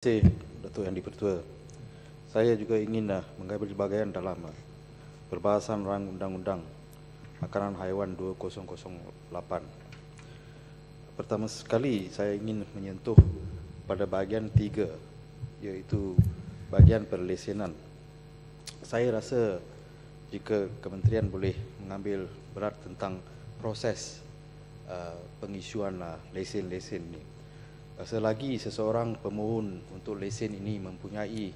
Terima kasih Datuk Yang di-Pertua. Saya juga ingin mengambil bahagian dalam perbahasan rang Undang-Undang Makanan Haiwan 2008. Pertama sekali saya ingin menyentuh pada bahagian 3, iaitu bahagian perlesenan. Saya rasa jika kementerian boleh mengambil berat tentang proses pengisuan lesen-lesen ini. Selagi seseorang pemohon untuk lesen ini mempunyai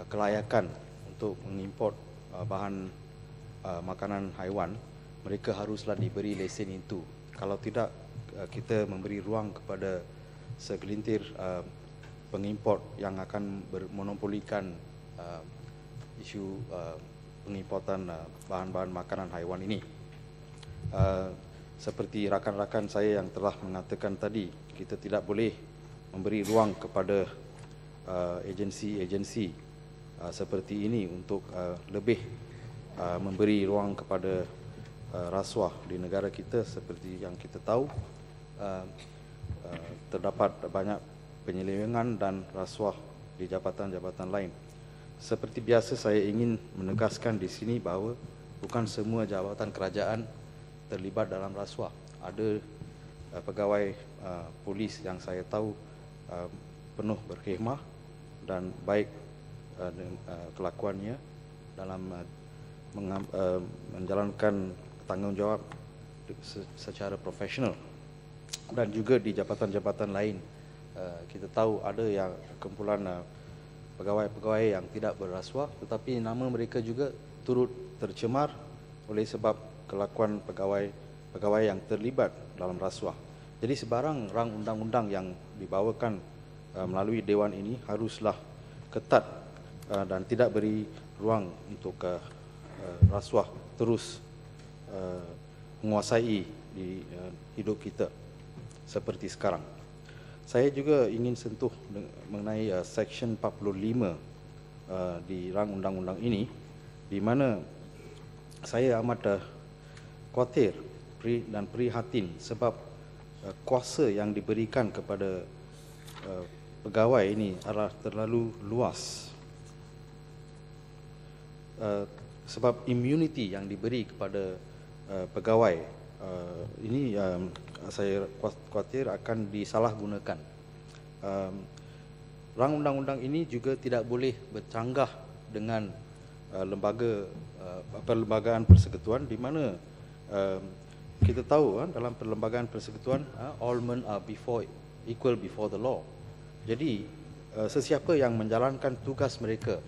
kelayakan untuk mengimport bahan makanan haiwan, mereka haruslah diberi lesen itu. Kalau tidak, kita memberi ruang kepada segelintir pengimport yang akan memonopolikan isu pengimportan bahan-bahan makanan haiwan ini. Seperti rakan-rakan saya yang telah mengatakan tadi, kita tidak boleh memberi ruang kepada agensi-agensi seperti ini untuk lebih memberi ruang kepada rasuah di negara kita. Seperti yang kita tahu, terdapat banyak penyelewengan dan rasuah di jabatan-jabatan lain. Seperti biasa, saya ingin menegaskan di sini bahawa bukan semua jabatan kerajaan terlibat dalam rasuah. Ada pegawai polis yang saya tahu penuh berkhidmat dan baik kelakuannya dalam menjalankan tanggungjawab secara profesional. Dan juga di jabatan-jabatan lain, kita tahu ada yang kumpulan pegawai-pegawai yang tidak berrasuah, tetapi nama mereka juga turut tercemar oleh sebab kelakuan pegawai yang terlibat dalam rasuah. Jadi sebarang rang undang-undang yang dibawakan melalui Dewan ini haruslah ketat dan tidak beri ruang untuk rasuah terus menguasai di hidup kita seperti sekarang. Saya juga ingin sentuh mengenai Seksyen 45 di rang undang-undang ini, di mana saya amat khawatir dan prihatin sebab kuasa yang diberikan kepada pegawai ini adalah terlalu luas. Sebab immunity yang diberi kepada pegawai ini saya khawatir akan disalahgunakan. Rang undang-undang ini juga tidak boleh bercanggah dengan perlembagaan persekutuan, di mana kita tahu dalam perlembagaan persekutuan all men are equal before the law. Jadi sesiapa yang menjalankan tugas mereka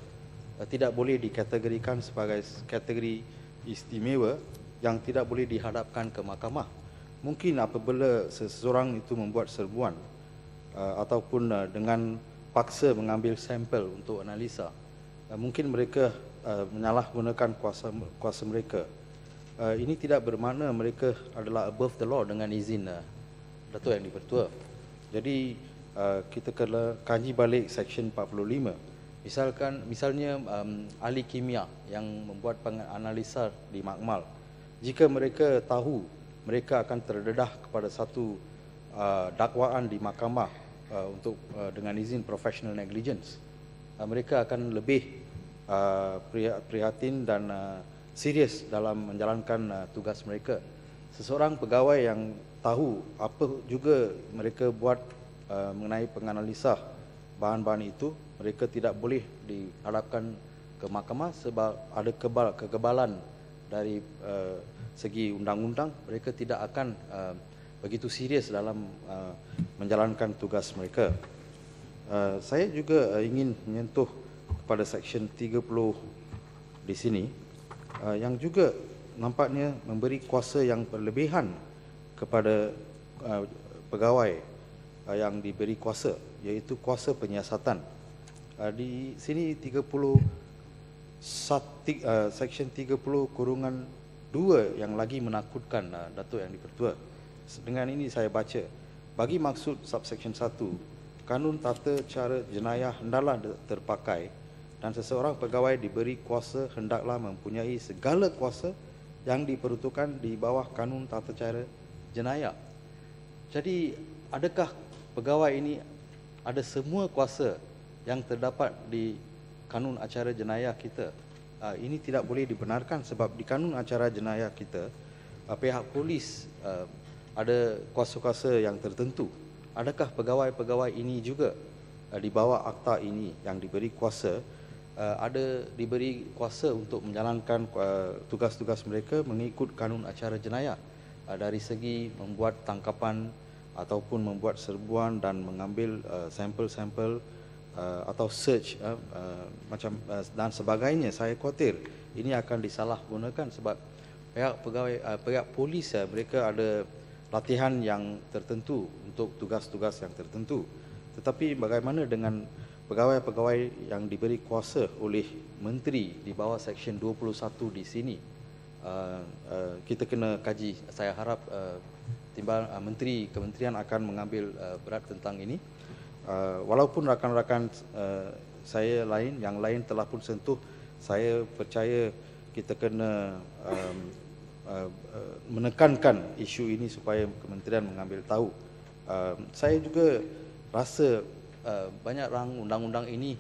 tidak boleh dikategorikan sebagai kategori istimewa yang tidak boleh dihadapkan ke mahkamah. Mungkin apabila seseorang itu membuat serbuan ataupun dengan paksa mengambil sampel untuk analisa, mungkin mereka menyalahgunakan kuasa mereka. Ini tidak bermakna mereka adalah above the law dengan izin Datuk Yang di-Pertua. Jadi kita kena kaji balik Seksyen 45. Misalnya ahli kimia yang membuat analisa di makmal, jika mereka tahu mereka akan terdedah kepada satu dakwaan di mahkamah dengan izin professional negligence, mereka akan lebih prihatin dan serius dalam menjalankan tugas mereka. Seseorang pegawai yang tahu apa juga mereka buat mengenai penganalisa bahan-bahan itu, mereka tidak boleh dihadapkan ke mahkamah sebab ada kekebalan dari segi undang-undang. Mereka tidak akan begitu serius dalam menjalankan tugas mereka. Saya juga ingin menyentuh kepada Seksyen 30 di sini, yang juga nampaknya memberi kuasa yang berlebihan kepada pegawai yang diberi kuasa, iaitu kuasa penyiasatan. Di sini Seksyen 30(2) yang lagi menakutkan Datuk Yang di-Pertua. Dengan ini saya baca, bagi maksud subseksyen 1, Kanun Tata Cara Jenayah hendaklah terpakai dan seseorang pegawai diberi kuasa hendaklah mempunyai segala kuasa yang diperuntukkan di bawah Kanun Tata Cara Jenayah. Jadi adakah pegawai ini ada semua kuasa yang terdapat di kanun acara jenayah kita. Ini tidak boleh dibenarkan sebab di kanun acara jenayah kita, pihak polis ada kuasa-kuasa yang tertentu. Adakah pegawai-pegawai ini juga di bawah akta ini yang diberi kuasa, diberi kuasa untuk menjalankan tugas-tugas mereka mengikut kanun acara jenayah, dari segi membuat tangkapan ataupun membuat serbuan dan mengambil sampel-sampel atau search dan sebagainya. Saya khawatir ini akan disalahgunakan sebab pihak polis mereka ada latihan yang tertentu untuk tugas-tugas yang tertentu. Tetapi bagaimana dengan pegawai-pegawai yang diberi kuasa oleh menteri di bawah Seksyen 21 di sini? Kita kena kaji. Saya harap menteri kementerian akan mengambil berat tentang ini. Walaupun rakan-rakan saya yang lain telah pun sentuh, saya percaya kita kena menekankan isu ini supaya kementerian mengambil tahu. Saya juga rasa banyak undang-undang ini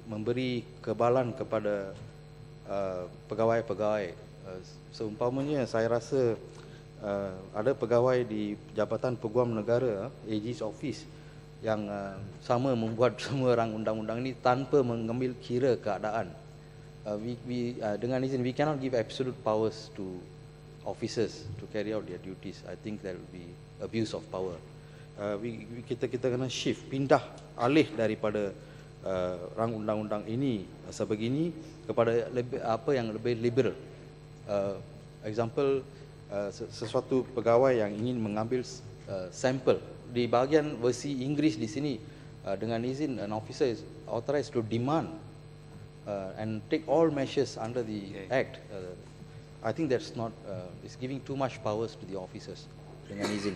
memberi kebalan kepada pegawai-pegawai. Seumpamanya saya rasa ada pegawai di Jabatan Peguam Negara, AG's Office, yang sama membuat semua undang-undang ini tanpa mengambil kira keadaan. Dengan izin, we cannot give absolute powers to officers to carry out their duties. I think that will be abuse of power. Kita kena shift, pindah alih daripada rang undang-undang ini sebegini kepada apa yang lebih liberal. Example, sesuatu pegawai yang ingin mengambil sampel di bahagian versi Inggeris di sini, dengan izin, an officer is authorized to demand and take all measures under the Act. I think that's not, it's giving too much powers to the officers. Dengan izin.